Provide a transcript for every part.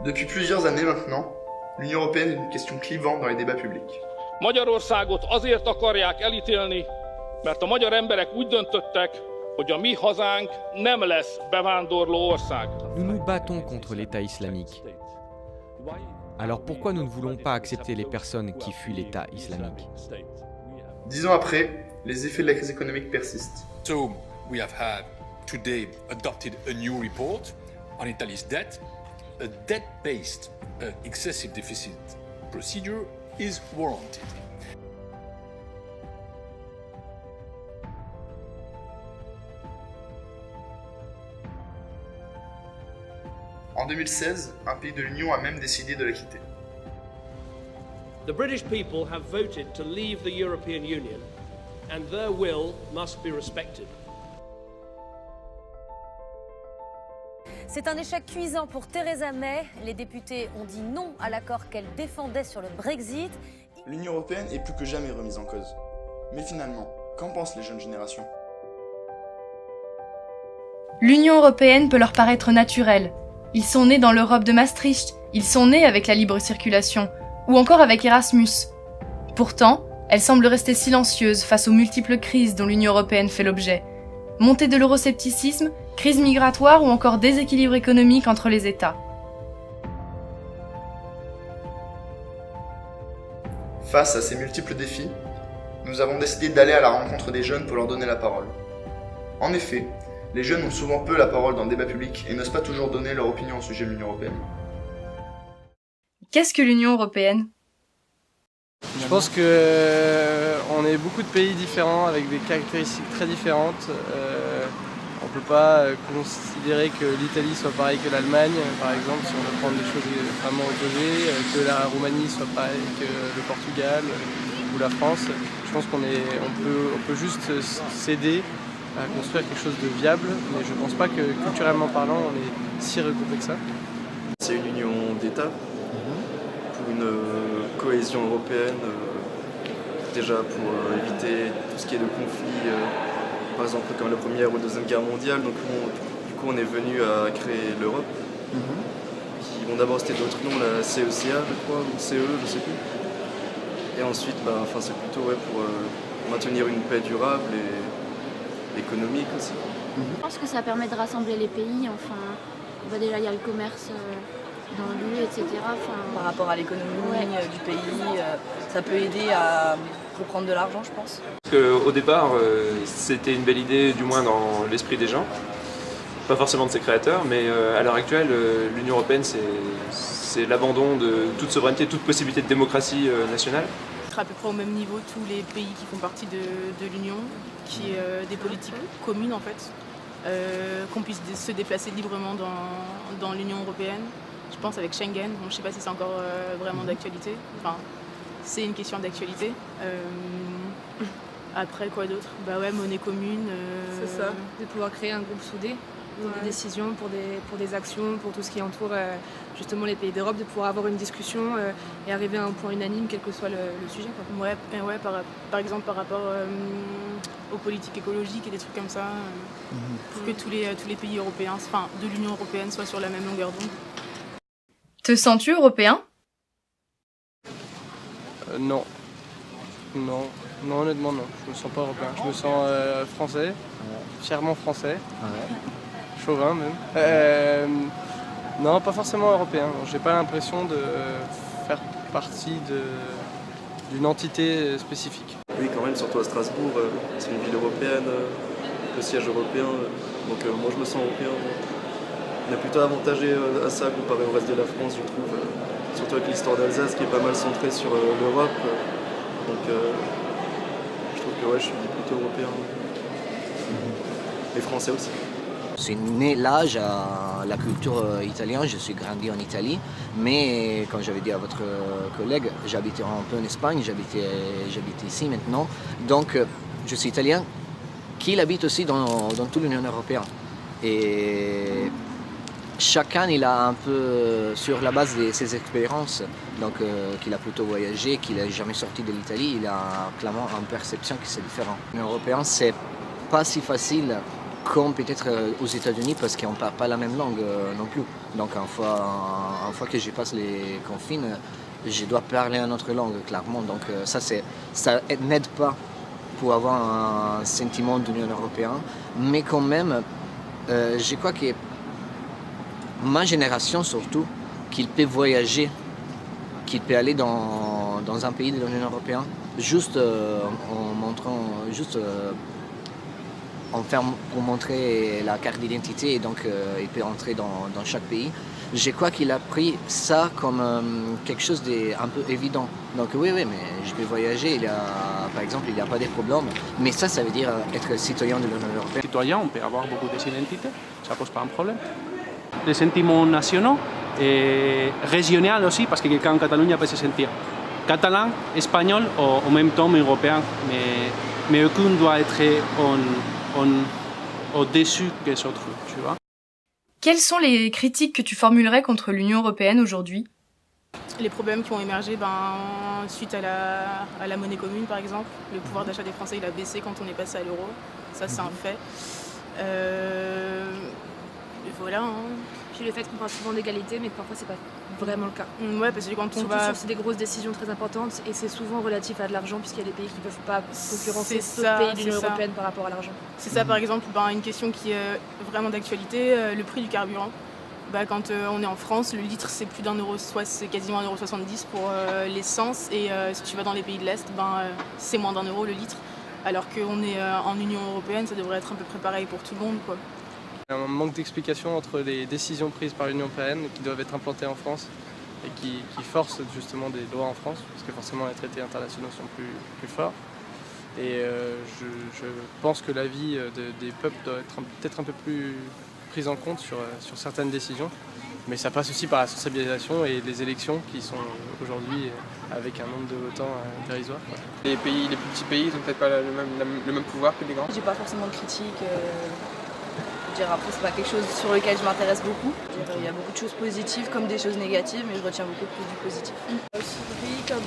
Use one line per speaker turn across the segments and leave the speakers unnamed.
Depuis plusieurs années maintenant, l'Union européenne est une question clivante dans les débats publics.
Magyarországot azért akarják elítélni, mert a magyar emberek úgy döntöttek, hogy a mi hazánk nem lesz bevándorló ország.
Nous nous battons contre l'État islamique. Alors pourquoi nous ne voulons pas accepter les personnes qui fuient l'État islamique?
10 ans après, les effets de la crise économique persistent.
So we have had today adopted a new report on Italy's debt. A debt-based excessive deficit procedure is warranted.
En 2016, un pays de l'Union a même décidé de la quitter.
The British people have voted to leave the European Union, and their will must be respected.
C'est un échec cuisant pour Theresa May. Les députés ont dit non à l'accord qu'elle défendait sur le Brexit.
L'Union européenne est plus que jamais remise en cause. Mais finalement, qu'en pensent les jeunes générations?
L'Union européenne peut leur paraître naturelle. Ils sont nés dans l'Europe de Maastricht, ils sont nés avec la libre circulation, ou encore avec Erasmus. Pourtant, elle semble rester silencieuse face aux multiples crises dont l'Union européenne fait l'objet. Montée de l'euroscepticisme, crise migratoire ou encore déséquilibre économique entre les États.
Face à ces multiples défis, nous avons décidé d'aller à la rencontre des jeunes pour leur donner la parole. En effet, les jeunes ont souvent peu la parole dans le débat public et n'osent pas toujours donner leur opinion au sujet de l'Union européenne.
Qu'est-ce que l'Union européenne?
Je pense qu'on est beaucoup de pays différents avec des caractéristiques très différentes. On ne peut pas considérer que l'Italie soit pareille que l'Allemagne, par exemple, si on veut prendre des choses vraiment opposées, que la Roumanie soit pareille que le Portugal ou la France. Je pense qu'on peut juste s'aider à construire quelque chose de viable, mais je ne pense pas que culturellement parlant, on est si regroupé que ça.
C'est une union d'États pour une cohésion européenne, déjà pour éviter tout ce qui est de conflits, par exemple comme la Première ou Deuxième Guerre mondiale. Donc du coup on est venu à créer l'Europe, qui ont d'abord c'était d'autres noms, la CECA je crois, ou CE, je sais plus. Et ensuite c'est plutôt pour maintenir une paix durable et économique aussi.
Je pense que ça permet de rassembler les pays, déjà il y a le commerce dans l'UE, etc.
Par rapport à l'économie du pays, ça peut aider à reprendre de l'argent, je pense.
Parce qu'au départ, c'était une belle idée, du moins dans l'esprit des gens, pas forcément de ses créateurs, mais à l'heure actuelle, l'Union européenne, c'est l'abandon de toute souveraineté, toute possibilité de démocratie nationale.
À peu près au même niveau tous les pays qui font partie de l'Union, qui est des politiques communes en fait, qu'on puisse se déplacer librement dans l'Union européenne. Je pense avec Schengen, je ne sais pas si c'est encore vraiment d'actualité, c'est une question d'actualité. Après quoi d'autre? Monnaie commune.
C'est ça, de pouvoir créer un groupe soudé pour des décisions, pour des actions, pour tout ce qui entoure justement les pays d'Europe, de pouvoir avoir une discussion et arriver à un point unanime, quel que soit le sujet.
Par exemple par rapport aux politiques écologiques et des trucs comme ça, pour que tous les pays européens, de l'Union européenne, soient sur la même longueur d'onde.
Te sens-tu européen?
Non. Non, honnêtement non. Je me sens pas européen. Je me sens français, fièrement français, chauvin même. Non, pas forcément européen. J'ai pas l'impression de faire partie d'une entité spécifique.
Oui, quand même, surtout à Strasbourg, c'est une ville européenne, le siège européen. Donc moi je me sens européen. On est plutôt avantagé à ça comparé au reste de la France, je trouve. Surtout avec l'histoire d'Alsace qui est pas mal centrée sur l'Europe. Donc je trouve que je suis plutôt européen. Et français aussi.
Je suis né là, j'ai la culture italienne, je suis grandi en Italie, mais comme j'avais dit à votre collègue, j'habitais un peu en Espagne, j'habite ici maintenant. Donc je suis italien, qui habite aussi dans toute l'Union européenne. Et chacun, il a un peu, sur la base de ses expériences, donc qu'il a plutôt voyagé, qu'il n'a jamais sorti de l'Italie, il a clairement une perception qui c'est différent. L'Union européenne, c'est pas si facile comme peut-être aux États-Unis parce qu'on ne parle pas la même langue non plus. Donc une fois que je passe les confines, je dois parler une autre langue, clairement. Donc ça n'aide pas pour avoir un sentiment d'Union européenne. Mais quand même, je crois que ma génération surtout, qu'il peut voyager, qu'il peut aller dans un pays de l'Union européenne, juste en montrant, pour montrer la carte d'identité et donc il peut entrer dans chaque pays. Je crois qu'il a pris ça comme quelque chose d'un peu évident. Donc oui, mais je peux voyager, par exemple, il n'y a pas de problème. Mais ça veut dire être citoyen de l'Union européenne.
Citoyen, on peut avoir beaucoup d'identités, ça ne pose pas un problème. Les sentiments nationaux et régionaux aussi, parce que quelqu'un en Catalogne peut se sentir catalan, espagnol ou en même temps européen, mais aucun doit être au-dessus que les autres, tu vois.
Quelles sont les critiques que tu formulerais contre l'Union européenne aujourd'hui?
Les problèmes qui ont émergé suite à la monnaie commune, par exemple. Le pouvoir d'achat des Français il a baissé quand on est passé à l'euro. Ça, c'est un fait. Voilà.
Puis le fait qu'on parle souvent d'égalité, mais que parfois c'est pas vraiment le cas.
Ouais, parce que quand on va...
C'est des grosses décisions très importantes et c'est souvent relatif à de l'argent puisqu'il y a des pays qui ne peuvent pas concurrencer d'autres pays de l'Union européenne par rapport à l'argent.
C'est ça, par exemple, une question qui est vraiment d'actualité, le prix du carburant. Quand on est en France, le litre c'est plus d'€1, soit c'est quasiment 1,70 € pour l'essence et si tu vas dans les pays de l'Est, c'est moins d'€1 le litre. Alors qu'on est en Union européenne, ça devrait être à peu près pareil pour tout le monde, quoi.
Il y a un manque d'explication entre les décisions prises par l'Union européenne qui doivent être implantées en France et qui forcent justement des lois en France, parce que forcément les traités internationaux sont plus forts. Et je pense que l'avis des peuples doit être peut-être un peu plus prise en compte sur certaines décisions. Mais ça passe aussi par la sensibilisation et les élections qui sont aujourd'hui avec un nombre de votants dérisoire.
Les plus petits pays n'ont peut-être pas le même pouvoir que les grands.
J'ai pas forcément de critiques. Après, c'est pas quelque chose sur lequel je m'intéresse beaucoup. Il y a beaucoup de choses positives comme des choses négatives, mais je retiens beaucoup plus du positif.
Aussi des pays comme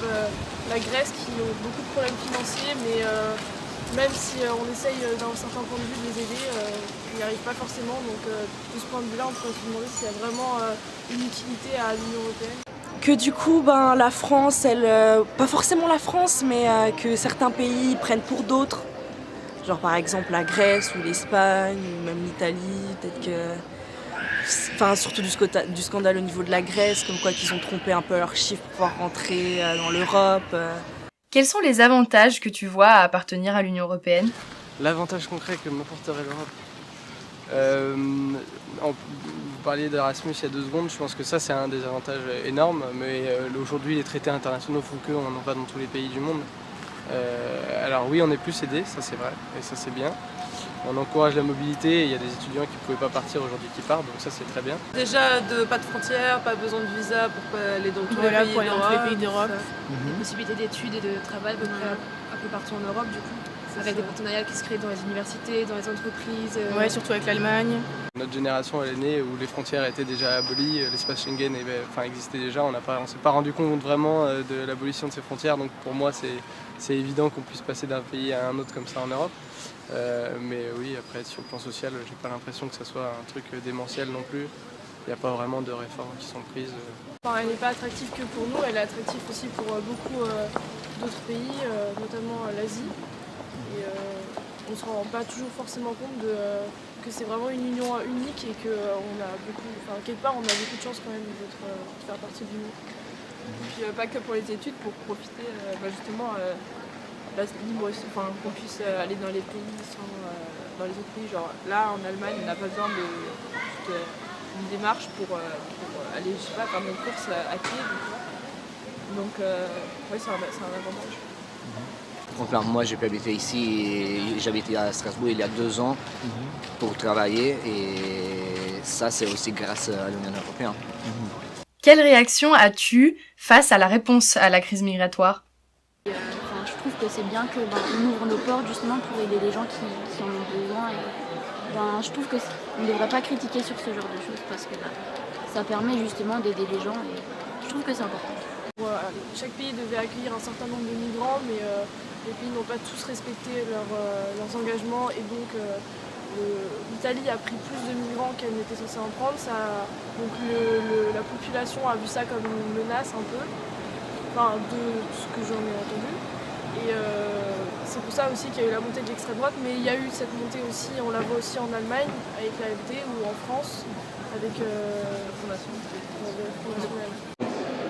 la Grèce qui ont beaucoup de problèmes financiers, mais même si on essaye d'un certain point de vue de les aider, on n'y arrive pas forcément. Donc de ce point de vue-là, on pourrait se demander s'il y a vraiment une utilité à l'Union européenne.
Que du coup, la France, pas forcément la France, mais que certains pays prennent pour d'autres. Genre par exemple la Grèce ou l'Espagne, ou même l'Italie, peut-être que... surtout du scandale au niveau de la Grèce, comme quoi qu'ils ont trompé un peu leurs chiffres pour pouvoir rentrer dans l'Europe.
Quels sont les avantages que tu vois à appartenir à l'Union européenne?
L'avantage concret que m'apporterait l'Europe, vous parliez d'Erasmus il y a 2 secondes, je pense que ça c'est un des avantages énormes, mais aujourd'hui les traités internationaux font qu'on n'en va dans tous les pays du monde. Alors oui, on est plus aidé, ça c'est vrai, et ça c'est bien. On encourage la mobilité, et il y a des étudiants qui ne pouvaient pas partir aujourd'hui qui partent, donc ça c'est très bien.
Déjà, pas de frontières, pas besoin de visa pour aller dans tous les pays d'Europe.
Possibilité d'études et de travail à peu près un peu partout en Europe du coup. Avec des partenariats qui se créent dans les universités, dans les entreprises.
Ouais, surtout avec l'Allemagne.
Notre génération elle est née où les frontières étaient déjà abolies, l'espace Schengen existait déjà, on ne s'est pas rendu compte vraiment de l'abolition de ces frontières, donc pour moi c'est évident qu'on puisse passer d'un pays à un autre comme ça en Europe. Mais oui, après sur le plan social, j'ai pas l'impression que ça soit un truc démentiel non plus. Il n'y a pas vraiment de réformes qui sont prises.
Elle n'est pas attractive que pour nous, elle est attractive aussi pour beaucoup d'autres pays, notamment l'Asie. Et on ne se rend pas toujours forcément compte que c'est vraiment une union unique et quelque part on a beaucoup de chance quand même de faire partie de l'union.
Puis pas que pour les études, pour profiter justement qu'on puisse aller dans les pays dans les autres pays. Genre là en Allemagne on n'a pas besoin d'une démarche pour aller faire nos courses à pied. Donc oui, c'est un avantage.
Enfin, moi, j'ai pu habiter ici, j'habitais à Strasbourg il y a 2 ans pour travailler et ça, c'est aussi grâce à l'Union européenne.
Quelle réaction as-tu face à la réponse à la crise migratoire?
Je trouve que c'est bien qu'on ouvre nos portes justement pour aider les gens qui en ont besoin. Et, je trouve qu'on ne devrait pas critiquer sur ce genre de choses parce que ça permet justement d'aider les gens et je trouve que c'est important.
Chaque pays devait accueillir un certain nombre de migrants, mais les pays n'ont pas tous respecté leurs engagements et donc l'Italie a pris plus de migrants qu'elle n'était censée en prendre. Donc la population a vu ça comme une menace un peu, enfin de ce que j'en ai entendu. Et c'est pour ça aussi qu'il y a eu la montée de l'extrême droite, mais il y a eu cette montée aussi, on la voit aussi en Allemagne avec l'AfD ou en France avec Fondation.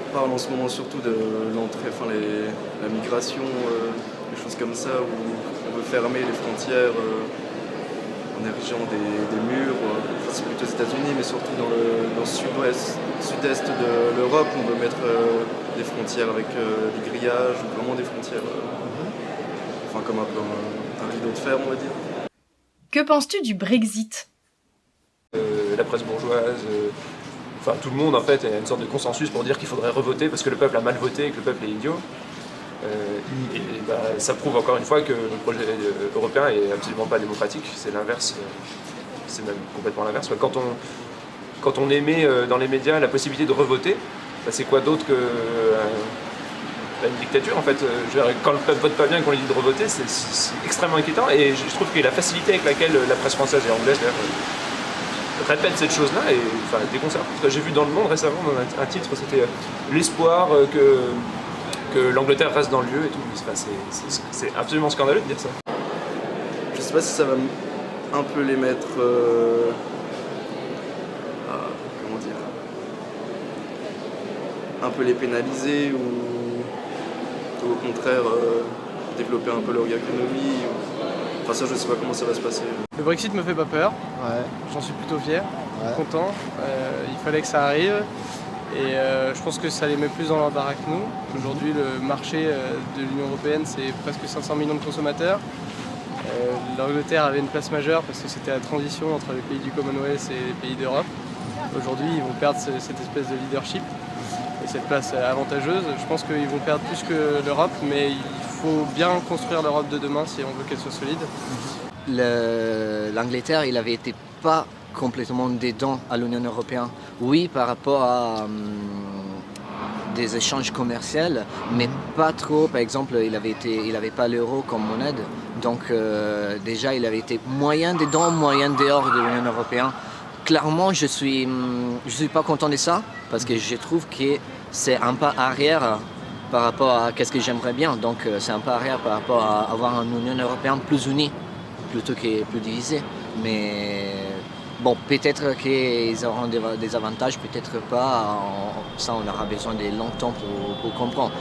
On parle en ce moment surtout de l'entrée, enfin la migration, des choses comme ça, où on veut fermer les frontières en érigeant des murs. Enfin, c'est plutôt aux États-Unis, mais surtout dans le sud-est de l'Europe, on veut mettre des frontières avec des grillages, ou vraiment des frontières, enfin comme un rideau de fer, on va dire.
Que penses-tu du Brexit ?
La presse bourgeoise, enfin tout le monde en fait, il y a une sorte de consensus pour dire qu'il faudrait revoter parce que le peuple a mal voté et que le peuple est idiot. Ça prouve encore une fois que le projet européen est absolument pas démocratique, c'est l'inverse, c'est même complètement l'inverse. Quand on émet dans les médias la possibilité de revoter, c'est quoi d'autre que une dictature en fait. Quand le peuple vote pas bien et qu'on lui dit de revoter, c'est extrêmement inquiétant et je trouve que la facilité avec laquelle la presse française et anglaise répète cette chose-là et enfin, déconcerte. J'ai vu dans Le Monde récemment, dans un titre, c'était l'espoir que l'Angleterre reste dans le lieu et tout. Enfin, c'est absolument scandaleux de dire ça.
Je sais pas si ça va un peu les mettre... comment dire, un peu les pénaliser ou au contraire développer un peu leur économie. Enfin ça je sais pas comment ça va se passer.
Le Brexit me fait pas peur, j'en suis plutôt fier, content, il fallait que ça arrive et je pense que ça les met plus dans l'embarras que nous. Aujourd'hui le marché de l'Union Européenne c'est presque 500 millions de consommateurs. L'Angleterre avait une place majeure parce que c'était la transition entre les pays du Commonwealth et les pays d'Europe. Aujourd'hui ils vont perdre cette espèce de leadership et cette place avantageuse. Je pense qu'ils vont perdre plus que l'Europe mais il faut bien construire l'Europe de demain si on veut qu'elle soit solide.
L'Angleterre, il avait été pas complètement dedans à l'Union européenne. Oui, par rapport à des échanges commerciaux, mais pas trop. Par exemple, il avait pas l'euro comme monnaie. Donc déjà, il avait été moyen dedans, moyen dehors de l'Union européenne. Clairement, je suis pas content de ça parce que je trouve que c'est un pas arrière par rapport à ce que j'aimerais bien. Donc c'est un pas arrière par rapport à avoir une Union européenne plus unie plutôt que plus divisée. Mais bon, peut-être qu'ils auront des avantages, peut-être pas. Ça, on aura besoin de longtemps pour comprendre.